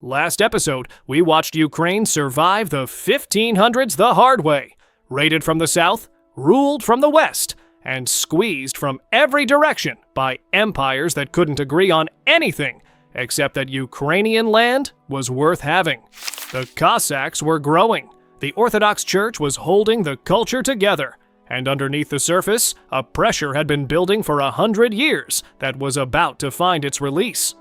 Last episode, we watched Ukraine survive the 1500s the hard way, raided from the south, ruled from the west, and squeezed from every direction by empires that couldn't agree on anything except that Ukrainian land was worth having. The Cossacks were growing, the Orthodox Church was holding the culture together, and underneath the surface, a pressure had been building for 100 years that was about to find its release.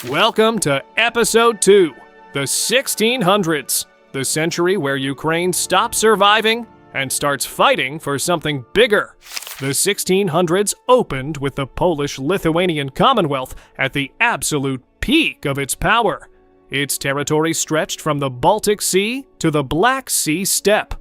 Welcome to Episode 2, the 1600s, the century where Ukraine stops surviving and starts fighting for something bigger. The 1600s opened with the Polish-Lithuanian Commonwealth at the absolute peak of its power. Its territory stretched from the Baltic Sea to the Black Sea steppe.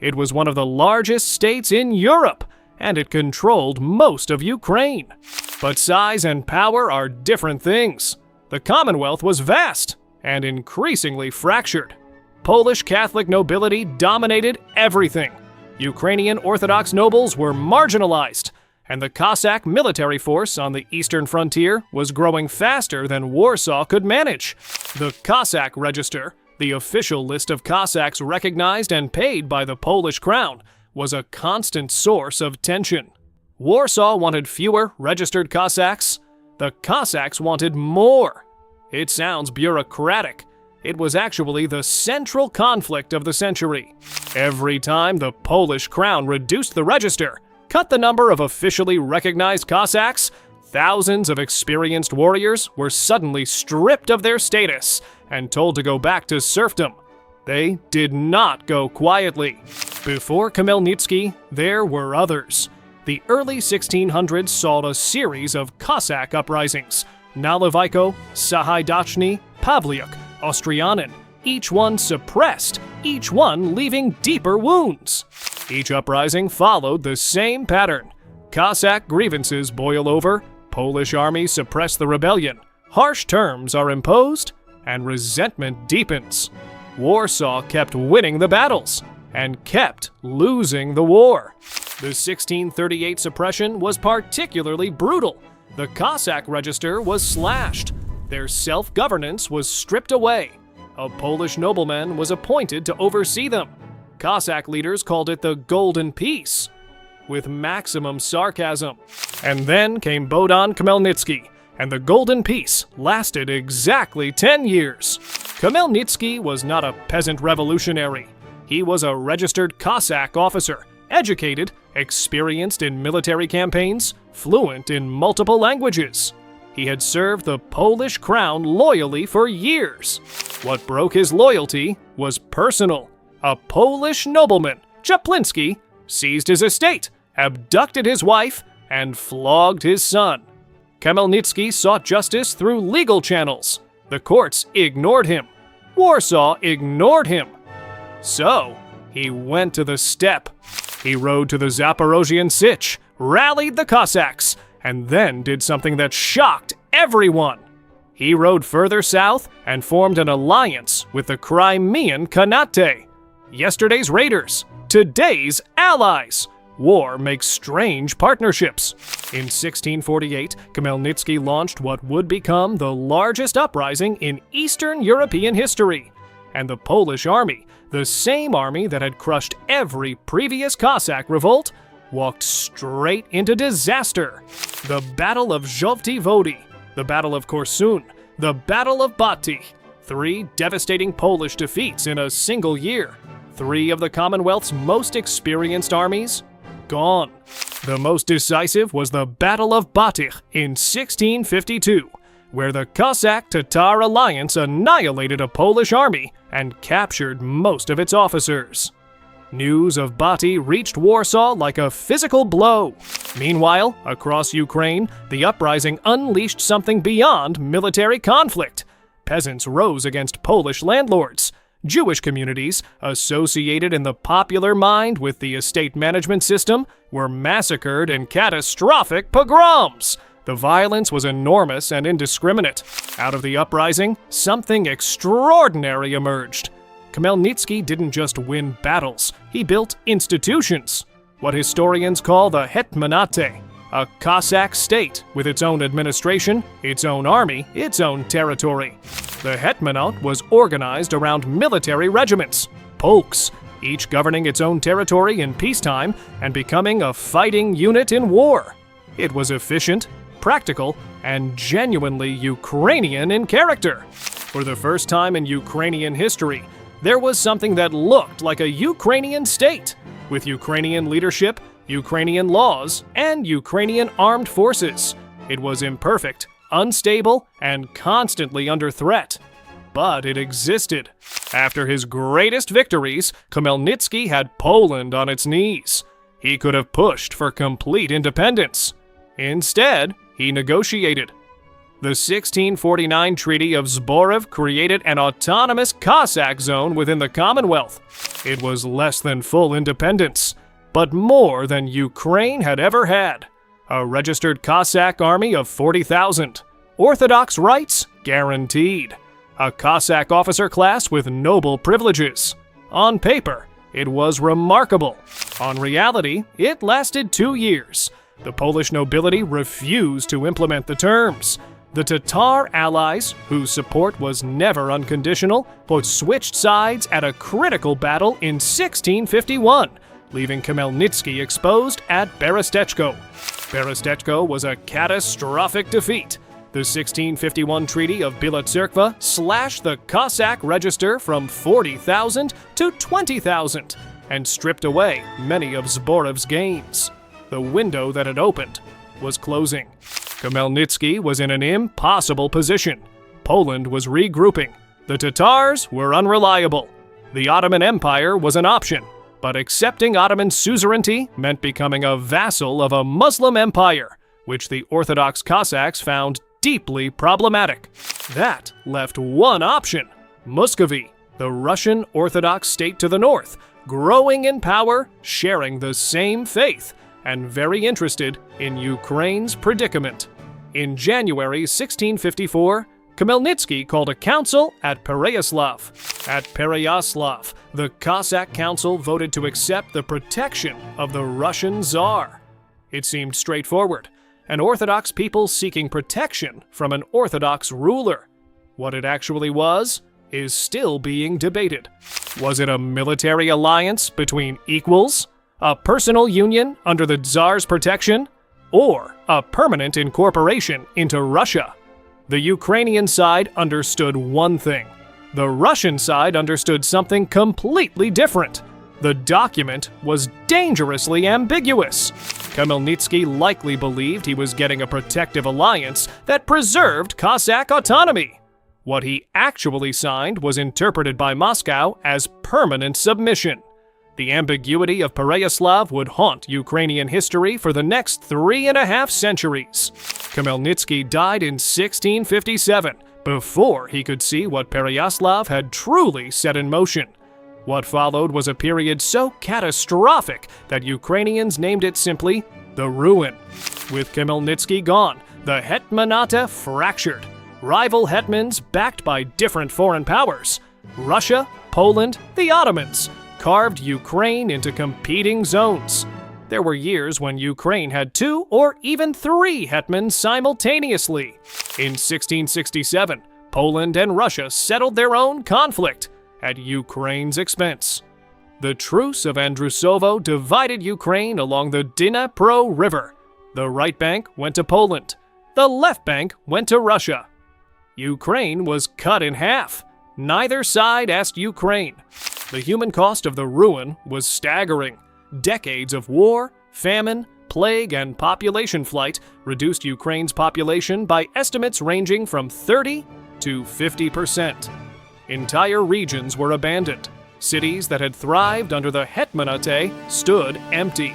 It was one of the largest states in Europe, and it controlled most of Ukraine. But size and power are different things. The Commonwealth was vast and increasingly fractured. Polish Catholic nobility dominated everything. Ukrainian Orthodox nobles were marginalized, and the Cossack military force on the eastern frontier was growing faster than Warsaw could manage. The Cossack Register, the official list of Cossacks recognized and paid by the Polish crown, was a constant source of tension. Warsaw wanted fewer registered Cossacks. The Cossacks wanted more. It sounds bureaucratic. It was actually the central conflict of the century. Every time the Polish crown reduced the register, cut the number of officially recognized Cossacks, thousands of experienced warriors were suddenly stripped of their status and told to go back to serfdom. They did not go quietly. Before Khmelnytsky, there were others. The early 1600s saw a series of Cossack uprisings: Nalivayko, Sahaydachny, Pavliuk, Ostrianin, each one suppressed, each one leaving deeper wounds. Each uprising followed the same pattern. Cossack grievances boil over, Polish armies suppress the rebellion, harsh terms are imposed, and resentment deepens. Warsaw kept winning the battles and kept losing the war. The 1638 suppression was particularly brutal. The Cossack register was slashed. Their self-governance was stripped away. A Polish nobleman was appointed to oversee them. Cossack leaders called it the Golden Peace, with maximum sarcasm. And then came Bohdan Khmelnytsky, and the Golden Peace lasted exactly 10 years. Khmelnytsky was not a peasant revolutionary. He was a registered Cossack officer, educated, experienced in military campaigns, fluent in multiple languages. He had served the Polish crown loyally for years. What broke his loyalty was personal. A Polish nobleman, Chaplinsky, seized his estate, abducted his wife, and flogged his son. Khmelnytsky sought justice through legal channels. The courts ignored him. Warsaw ignored him. So, he went to the steppe. He rode to the Zaporozhian Sich, rallied the Cossacks, and then did something that shocked everyone. He rode further south and formed an alliance with the Crimean Khanate. Yesterday's raiders, today's allies. War makes strange partnerships. In 1648, Khmelnytsky launched what would become the largest uprising in Eastern European history. And the Polish army, the same army that had crushed every previous Cossack revolt, walked straight into disaster. The Battle of Zhovty Vody, the Battle of Korsun, the Battle of Batych, 3 devastating Polish defeats in a single year. 3 of the Commonwealth's most experienced armies gone. The most decisive was the Battle of Batych in 1652, where the Cossack-Tatar alliance annihilated a Polish army and captured most of its officers. News of Batych reached Warsaw like a physical blow. Meanwhile, across Ukraine, the uprising unleashed something beyond military conflict. Peasants rose against Polish landlords. Jewish communities, associated in the popular mind with the estate management system, were massacred in catastrophic pogroms. The violence was enormous and indiscriminate. Out of the uprising, something extraordinary emerged. Khmelnytsky didn't just win battles, he built institutions. What historians call the Hetmanate, a Cossack state with its own administration, its own army, its own territory. The Hetmanate was organized around military regiments, polks, each governing its own territory in peacetime and becoming a fighting unit in war. It was efficient, practical, and genuinely Ukrainian in character. For the first time in Ukrainian history, there was something that looked like a Ukrainian state, with Ukrainian leadership, Ukrainian laws, and Ukrainian armed forces. It was imperfect, unstable, and constantly under threat. But it existed. After his greatest victories, Khmelnytsky had Poland on its knees. He could have pushed for complete independence. Instead, he negotiated. The 1649 Treaty of Zboriv created an autonomous Cossack zone within the Commonwealth. It was less than full independence, but more than Ukraine had ever had. A registered Cossack army of 40,000. Orthodox rights guaranteed. A Cossack officer class with noble privileges. On paper, it was remarkable. On reality, it lasted 2 years. The Polish nobility refused to implement the terms. The Tatar allies, whose support was never unconditional, but switched sides at a critical battle in 1651, leaving Khmelnytsky exposed at Berestechko. Berestechko was a catastrophic defeat. The 1651 Treaty of Bila Tserkva slashed the Cossack register from 40,000 to 20,000 and stripped away many of Zboriv's gains. The window that had opened was closing. Khmelnytsky was in an impossible position. Poland was regrouping. The Tatars were unreliable. The Ottoman Empire was an option, but accepting Ottoman suzerainty meant becoming a vassal of a Muslim empire, which the Orthodox Cossacks found deeply problematic. That left one option: Muscovy, the Russian Orthodox state to the north, growing in power, sharing the same faith, and very interested in Ukraine's predicament. In January 1654, Khmelnytsky called a council at Pereyaslav. At Pereyaslav, the Cossack council voted to accept the protection of the Russian Tsar. It seemed straightforward: an Orthodox people seeking protection from an Orthodox ruler. What it actually was is still being debated. Was it a military alliance between equals, a personal union under the Tsar's protection, or a permanent incorporation into Russia? The Ukrainian side understood one thing. The Russian side understood something completely different. The document was dangerously ambiguous. Khmelnytsky likely believed he was getting a protective alliance that preserved Cossack autonomy. What he actually signed was interpreted by Moscow as permanent submission. The ambiguity of Pereyaslav would haunt Ukrainian history for the next 3.5 centuries. Khmelnytsky died in 1657, before he could see what Pereyaslav had truly set in motion. What followed was a period so catastrophic that Ukrainians named it simply the Ruin. With Khmelnytsky gone, the Hetmanate fractured. Rival hetmans backed by different foreign powers, Russia, Poland, the Ottomans, carved Ukraine into competing zones. There were years when Ukraine had 2 or even 3 hetmans simultaneously. In 1667, Poland and Russia settled their own conflict at Ukraine's expense. The Truce of Andrusovo divided Ukraine along the Dnipro River. The right bank went to Poland. The left bank went to Russia. Ukraine was cut in half. Neither side asked Ukraine. The human cost of the ruin was staggering. Decades of war, famine, plague, and population flight reduced Ukraine's population by estimates ranging from 30 to 50%. Entire regions were abandoned. Cities that had thrived under the Hetmanate stood empty.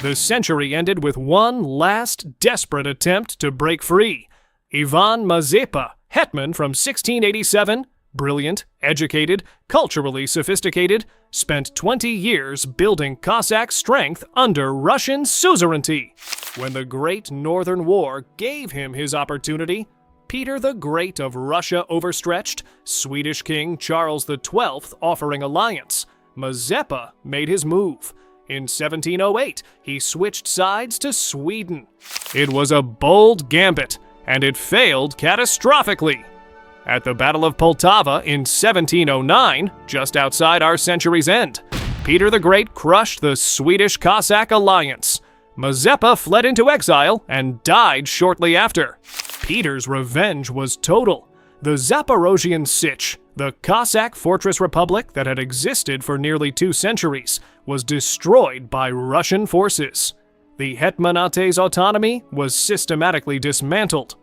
The century ended with one last desperate attempt to break free. Ivan Mazepa, hetman from 1687, brilliant, educated, culturally sophisticated, spent 20 years building Cossack strength under Russian suzerainty. When the Great Northern War gave him his opportunity, Peter the Great of Russia overstretched, Swedish King Charles XII offering alliance, Mazepa made his move. In 1708, he switched sides to Sweden. It was a bold gambit, and it failed catastrophically. At the Battle of Poltava in 1709, just outside our century's end, Peter the Great crushed the Swedish Cossack alliance. Mazepa fled into exile and died shortly after. Peter's revenge was total. The Zaporozhian Sich, the Cossack fortress republic that had existed for nearly 2 centuries, was destroyed by Russian forces. The Hetmanate's autonomy was systematically dismantled.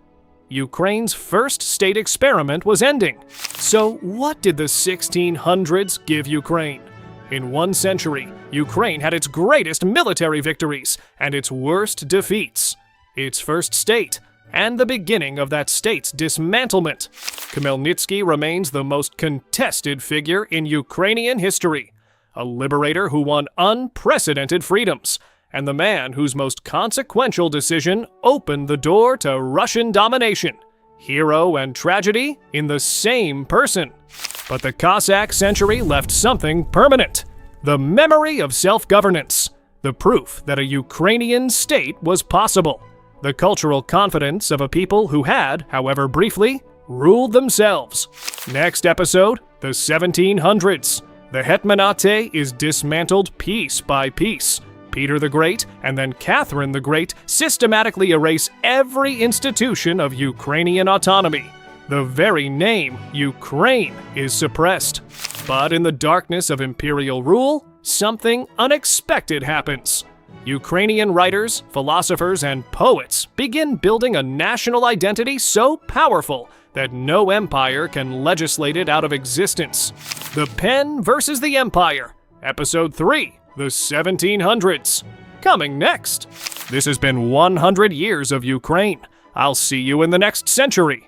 Ukraine's first state experiment was ending. So what did the 1600s give Ukraine? In 1 century, Ukraine had its greatest military victories and its worst defeats. Its first state, and the beginning of that state's dismantlement. Khmelnytsky remains the most contested figure in Ukrainian history, a liberator who won unprecedented freedoms, and the man whose most consequential decision opened the door to Russian domination. Hero and tragedy in the same person. But the Cossack century left something permanent: the memory of self-governance, the proof that a Ukrainian state was possible, the cultural confidence of a people who had, however briefly, ruled themselves. Next episode, the 1700s. The Hetmanate is dismantled piece by piece. Peter the Great and then Catherine the Great systematically erase every institution of Ukrainian autonomy. The very name, Ukraine, is suppressed. But in the darkness of imperial rule, something unexpected happens. Ukrainian writers, philosophers, and poets begin building a national identity so powerful that no empire can legislate it out of existence. The Pen versus the Empire, Episode 3, the 1700s. Coming next. This has been 100 years of Ukraine. I'll see you in the next century.